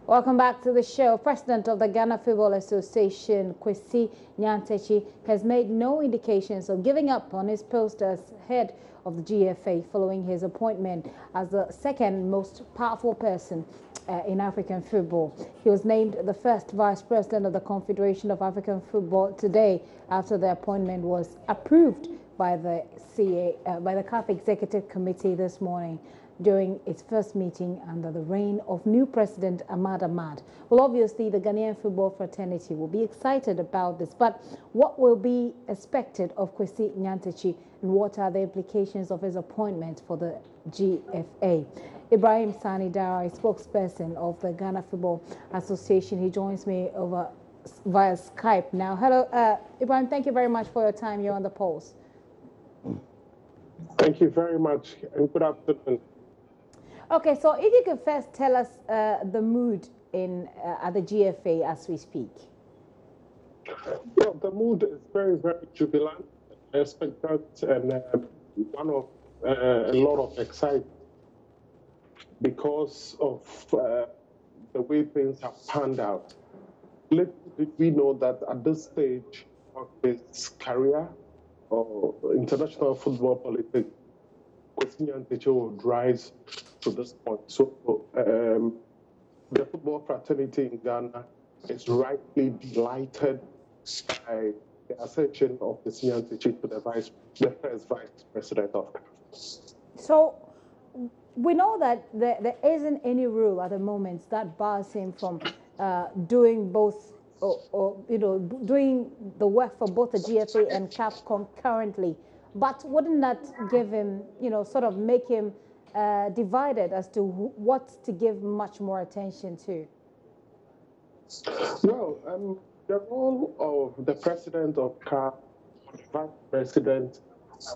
Welcome back to the show. President of the Ghana Football Association, Kwsei Nyantakyi, has made no indications of giving up on his post as head of the GFA following his appointment as the second most powerful person in African football. He was named the first vice president of the Confederation of African Football today after the appointment was approved by the CAF Executive Committee this morning during its first meeting under the reign of new President Ahmad Ahmad. Well, obviously, the Ghanaian football fraternity will be excited about this, but what will be expected of Kwsei Nyantakyi and what are the implications of his appointment for the GFA? Ibrahim Sani Dara, spokesperson of the Ghana Football Association. He joins me via Skype now. Hello, Ibrahim, thank you very much for your time here on the polls. Thank you very much, and good afternoon. Okay, so if you could first tell us the mood at the GFA as we speak. Well, the mood is very, very jubilant, expectant, and one of a lot of excitement because of the way things have panned out. Little did we know that at this stage of his career or international football politics, Kwsei Nyantakyi would rise to this point. So the football fraternity in Ghana is rightly delighted by the ascension of Kwsei Nyantakyi to the first vice president of CAF. So we know that there isn't any rule at the moment that bars him from doing both, or doing the work for both the GFA and CAF concurrently. But wouldn't that give him, sort of make him divided as to what to give much more attention to? Well, the role of the president of CAF, the vice president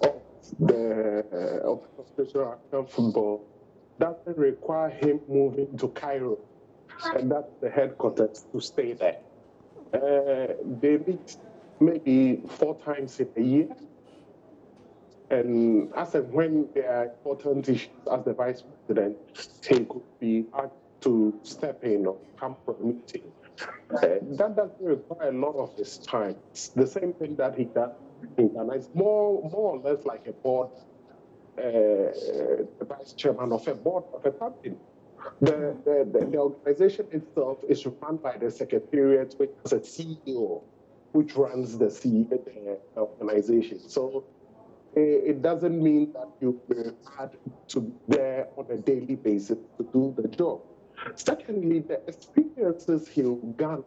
of the Confederation of African Football, doesn't require him moving to Cairo, and that's the headquarters, to stay there. They meet maybe 4 times in a year. And as and when there are important issues as the vice president, he could be asked to step in or come for a meeting. That doesn't require a lot of his time. It's the same thing that he does in Ghana. It's more or less like a board, the vice chairman of a board of a company. The organization itself is run by the secretariat, which is a CEO, which runs the organization. So it doesn't mean that you had to be there on a daily basis to do the job. Secondly, the experiences he will garner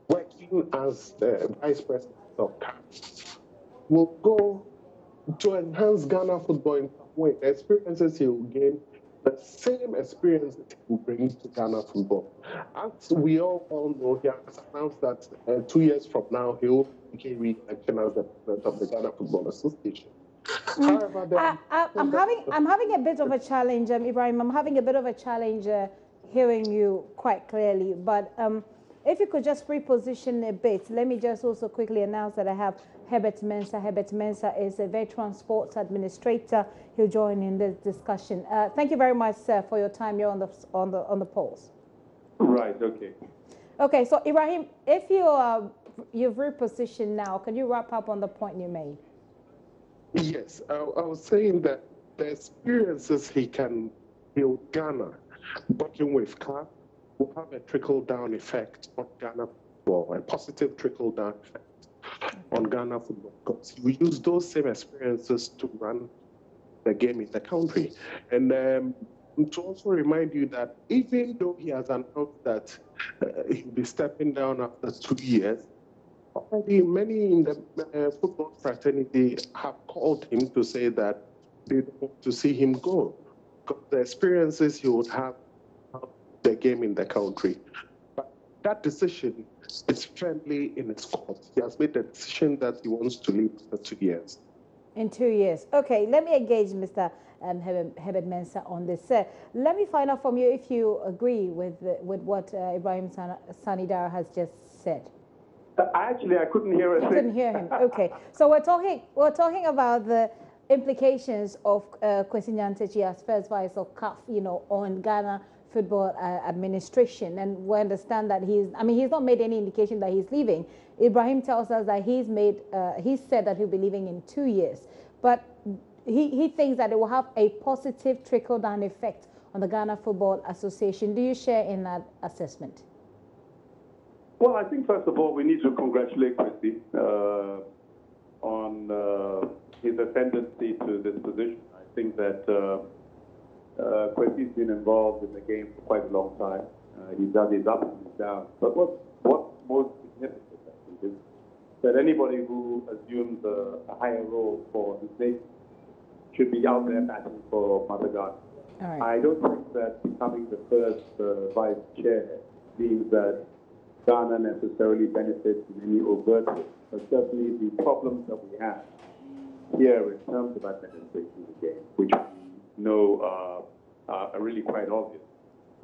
working as the vice president of CAF will go to enhance Ghana football in some way. The experiences he will gain, the same experience that he will bring to Ghana football. As we all know, he has announced that 2 years from now, he will begin re-election as the president of the Ghana Football Association. However, I'm having a bit of a challenge, Ibrahim. I'm having a bit of a challenge hearing you quite clearly. But if you could just reposition a bit, let me just also quickly announce that I have Herbert Mensah. Herbert Mensah is a veteran sports administrator. He'll join in this discussion. Thank you very much, sir, for your time here on the polls. Right. Okay. Okay. So Ibrahim, if you've repositioned now, can you wrap up on the point you made? Yes, I was saying that the experiences he can build Ghana working with CAF will have a trickle-down effect on Ghana football, a positive trickle-down effect on Ghana football, because he will use those same experiences to run the game in the country. And to also remind you that even though he has announced that he'll be stepping down after 2 years, already many in the football fraternity have called him to say that they don't want to see him go, because the experiences he would have the game in the country. But that decision is firmly in his court. He has made the decision that he wants to leave for 2 years. In 2 years. Okay, let me engage Mr. Herbert Mensah on this. Let me find out from you if you agree with what Ibrahim Sani Dara has just said. Actually, I couldn't hear it. You couldn't hear him. Okay, so we're talking about the implications of Kwsei Nyantakyi as first vice of CAF, on Ghana Football Administration, and we understand that he's not made any indication that he's leaving. Ibrahim tells us that he's said that he'll be leaving in 2 years, but he thinks that it will have a positive trickle-down effect on the Ghana Football Association. Do you share in that assessment? Well, I think first of all we need to congratulate Kwsei on his ascendancy to this position. I think that Kwesei's been involved in the game for quite a long time. He's done his ups and his downs. But what's most significant, I think, is that anybody who assumes a higher role for his nation should be out there batting for Mother Ghana. Right. I don't think that becoming the first vice chair means that Ghana necessarily benefits in any overt way. But certainly the problems that we have here in terms of administrating the game, which we know are really quite obvious,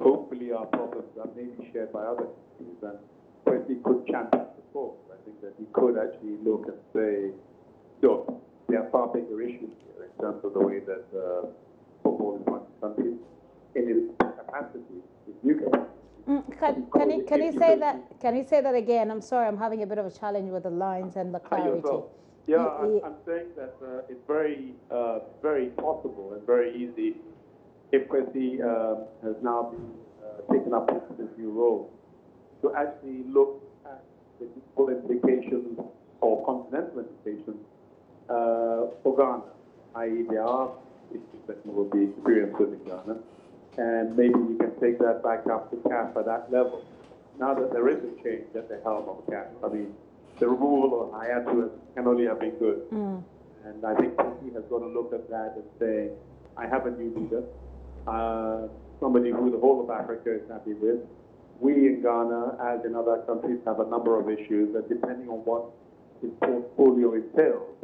hopefully are problems that may be shared by other countries, and Kwesei could champion the cause. I think that he could actually look and say, look, there are far bigger issues here in terms of the way that football is run in countries. In his capacity, his new capacity. Can you say that? Can you say that again? I'm sorry, I'm having a bit of a challenge with the lines and the clarity. Yeah, I'm saying that it's very, very possible and very easy if Kwesei has now been taken up into this new role to actually look at the full implications or continental implications for Ghana, i.e. there are issues that will be experienced in Ghana, and maybe we can take that back up to CAF at that level. Now that there is a change at the helm of CAF, I mean, the removal of Hayatu can only have been good. And I think he has got to look at that and say, I have a new leader, somebody who the whole of Africa is happy with. We in Ghana, as in other countries, have a number of issues that depending on what his portfolio entails,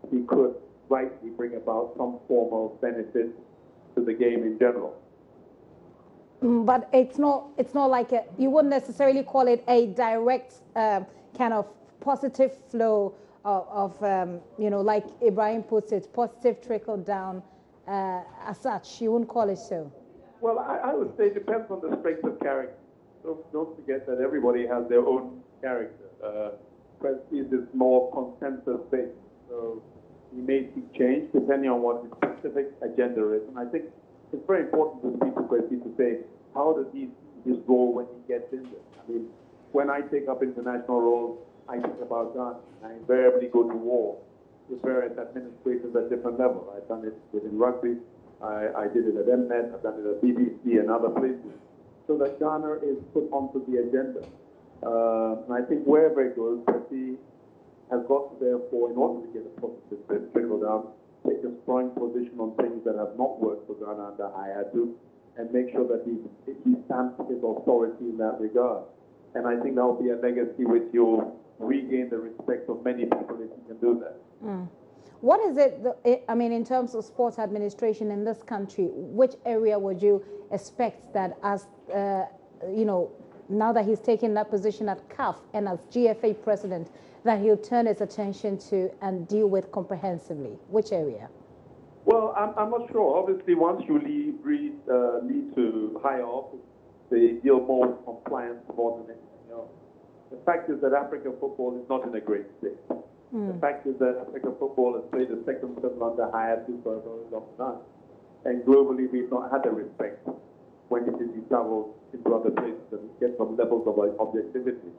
he could rightly bring about some form of benefit to the game in general. But it's not like you wouldn't necessarily call it a direct kind of positive flow of like Ibrahim puts it, positive trickle down as such. You wouldn't call it so. Well, I would say it depends on the strength of character. Don't forget that everybody has their own character. Kwesei is more consensus-based, so he may seek change depending on what his specific agenda is. And I think it's very important to speak to Kwesei to say, how does he see his role when he gets in there? I mean, when I take up international roles, I think about Ghana. I invariably go to war with various administrators at different levels. I've done it within rugby. I did it at MNet. I've done it at BBC and other places. So that Ghana is put onto the agenda. And I think wherever it goes, Kwesei has got to therefore, in order to get a positive trickle down, take a strong position on things that have not worked for Ghana under Hayatu, and make sure that he stamps his authority in that regard. And I think that will be a legacy which you'll regain the respect of many people if you can do that. What is it, I mean, in terms of sports administration in this country, which area would you expect that as, now that he's taken that position at CAF and as GFA president, that he'll turn his attention to and deal with comprehensively? Which area? Well, I'm not sure. Obviously, once you lead to higher office, they deal more with compliance more than anything else. The fact is that African football is not in a great state. The fact is that African football has played the second fiddle under Hayatu for a very long time. And globally, we've not had the respect when it is you travel into other places and get some levels of objectivity.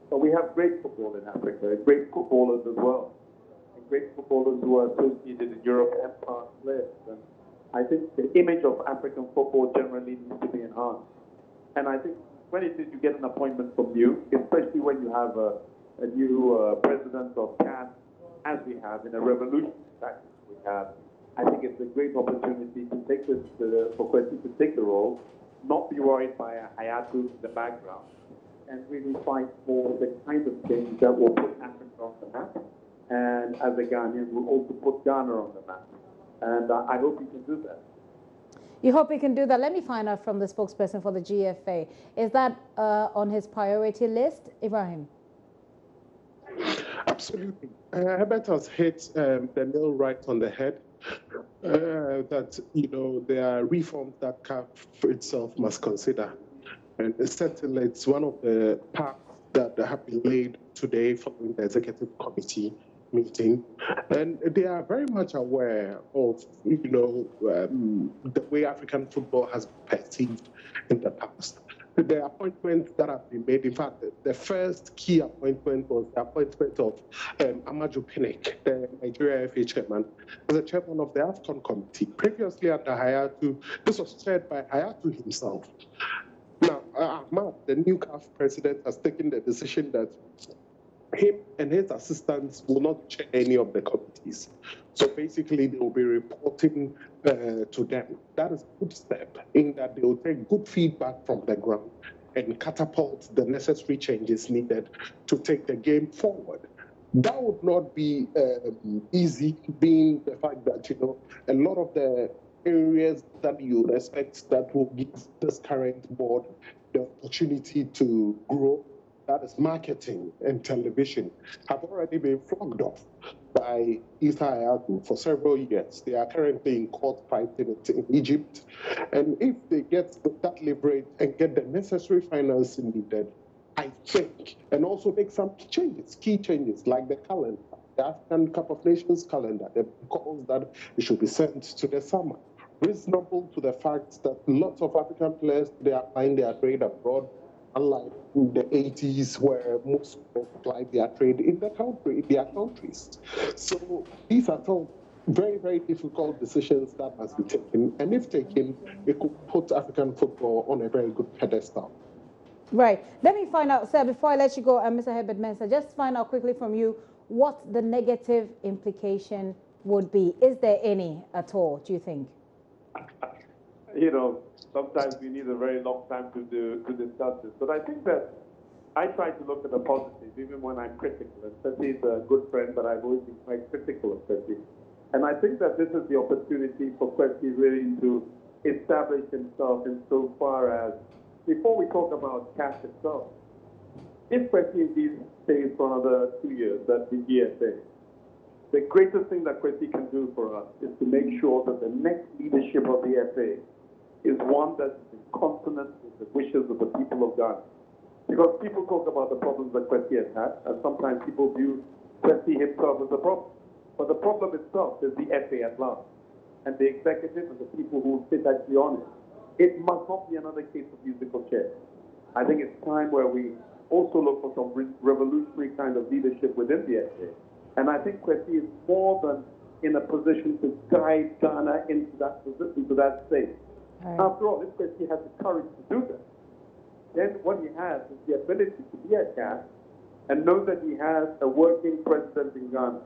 But we have great football in Africa, great footballers as well. Great footballers who are associated in Europe and past players. And I think the image of African football generally needs to be enhanced. And I think when it is you get an appointment from you, especially when you have a new president of CAF, as we have in a revolution tactic we have, I think it's a great opportunity to take this, for Kwesei to take the role, not be worried by a Hayatu in the background, and really fight for the kind of change that will put Africa on the map. And as a Ghanaian, will also put Ghana on the map. And I hope he can do that. You hope he can do that. Let me find out from the spokesperson for the GFA. Is that on his priority list, Ibrahim? Absolutely. Herbert has hit the nail right on the head. that, there are reforms that CAF itself must consider. And certainly it's one of the paths that have been laid today following the executive committee meeting. And they are very much aware of, the way African football has been perceived in the past. The appointments that have been made, in fact, the first key appointment was the appointment of Amaju Pinnick, the Nigeria FA chairman, as the chairman of the AFCON committee. Previously under Hayatu, this was chaired by Hayatu himself. Now, Ahmad, the new CAF president, has taken the decision that him and his assistants will not chair any of the committees. So basically, they will be reporting to them. That is a good step in that they will take good feedback from the ground and catapult the necessary changes needed to take the game forward. That would not be easy, being the fact that, a lot of the areas that you would expect that will give this current board the opportunity to grow, that is marketing and television, have already been flogged off by Isa Hayatu for several years. They are currently in court fighting it in Egypt. And if they get that leverage and get the necessary financing needed, I think, and also make some changes, key changes, like the calendar, the African Cup of Nations calendar, the calls that it should be sent to the summer. Reasonable to the fact that lots of African players, they are playing their trade abroad, unlike in the 80s where most people applied their trade in the country, in their countries. So these are all very, very difficult decisions that must be taken. And if taken, it could put African football on a very good pedestal. Right. Let me find out, sir, before I let you go, Mr. Herbert Mensah, just find out quickly from you what the negative implication would be. Is there any at all, do you think? Sometimes we need a very long time to discuss this. But I think that I try to look at the positive, even when I'm critical. And Kwesei is a good friend, but I've always been quite critical of Kwesei. And I think that this is the opportunity for Kwesei really to establish himself in so far as, before we talk about CAF itself, if Kwesei indeed stays for another 2 years, that's the GFA, the greatest thing that Kwesei can do for us is to make sure that the next leadership of the FA is one that is in consonance with the wishes of the people of Ghana. Because people talk about the problems that Kwesei has had, and sometimes people view Kwesei himself as the problem. But the problem itself is the FA at large, and the executive and the people who sit actually on it. It must not be another case of musical chairs. I think it's time where we also look for some revolutionary kind of leadership within the FA. And I think Kwesei is more than in a position to guide Ghana into that position, to that state. Right. After all, if Kwesei has the courage to do that, then what he has is the ability to be a CAF and know that he has a working president in Ghana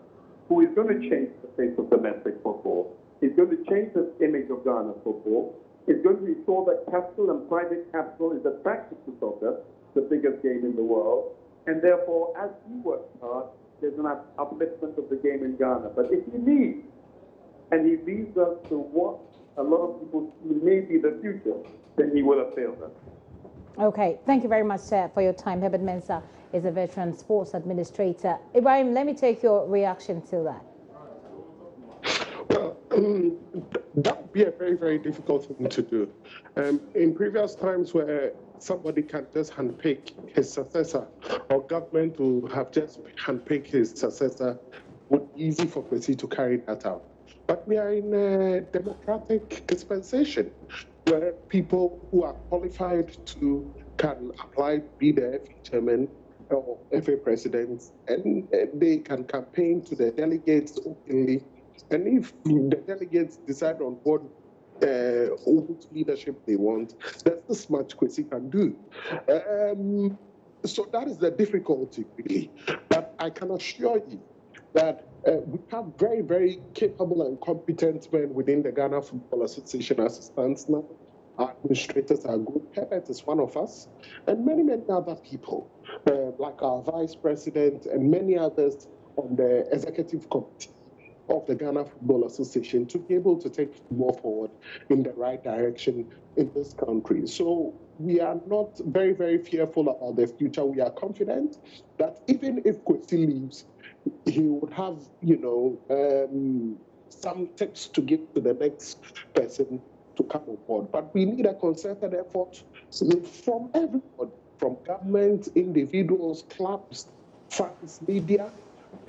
who is going to change the face of domestic football. He's going to change the image of Ghana football. He's going to ensure that capital and private capital is attracted to soccer, the biggest game in the world. And therefore, as he works hard, there's an upliftment of the game in Ghana. But if he leaves, and he leads us to what a lot of people see may be the future, then he will have failed us. Okay, thank you very much, sir, for your time. Herbert Mensah is a veteran sports administrator. Ibrahim, let me take your reaction to that. Well, that would be a very, very difficult thing to do. In previous times where somebody can just handpick his successor, or government will have just handpicked his successor, it would be easy for Kwesei to carry that out. But we are in a democratic dispensation where people who are qualified to can apply to be the FA chairman or FA president, and they can campaign to the delegates openly. And if the delegates decide on what leadership they want, there's this much Kwesei can do. So that is the difficulty, really. But I can assure you that we have very, very capable and competent men within the Ghana Football Association as it stands now. Our administrators are good. Herbert is one of us, and many, many other people, like our vice president and many others on the executive committee of the Ghana Football Association to be able to take more forward in the right direction in this country. So we are not very, very fearful about the future. We are confident that even if Kwesei leaves, he would have, some tips to give to the next person to come on board. But we need a concerted effort from everybody, from government, individuals, clubs, fans, media,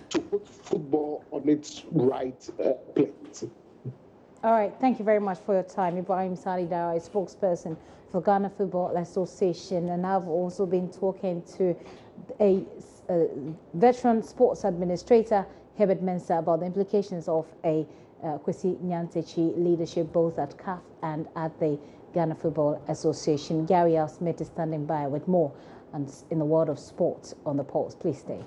to put football on its right place. All right, thank you very much for your time. Ibrahim Salidara, a spokesperson for Ghana Football Association, and I've also been talking to a veteran sports administrator, Herbert Mensah, about the implications of a Kwsei Nyantakyi leadership both at CAF and at the Ghana Football Association. Gary Smith is standing by with more in the world of sports on the Pulse. Please stay.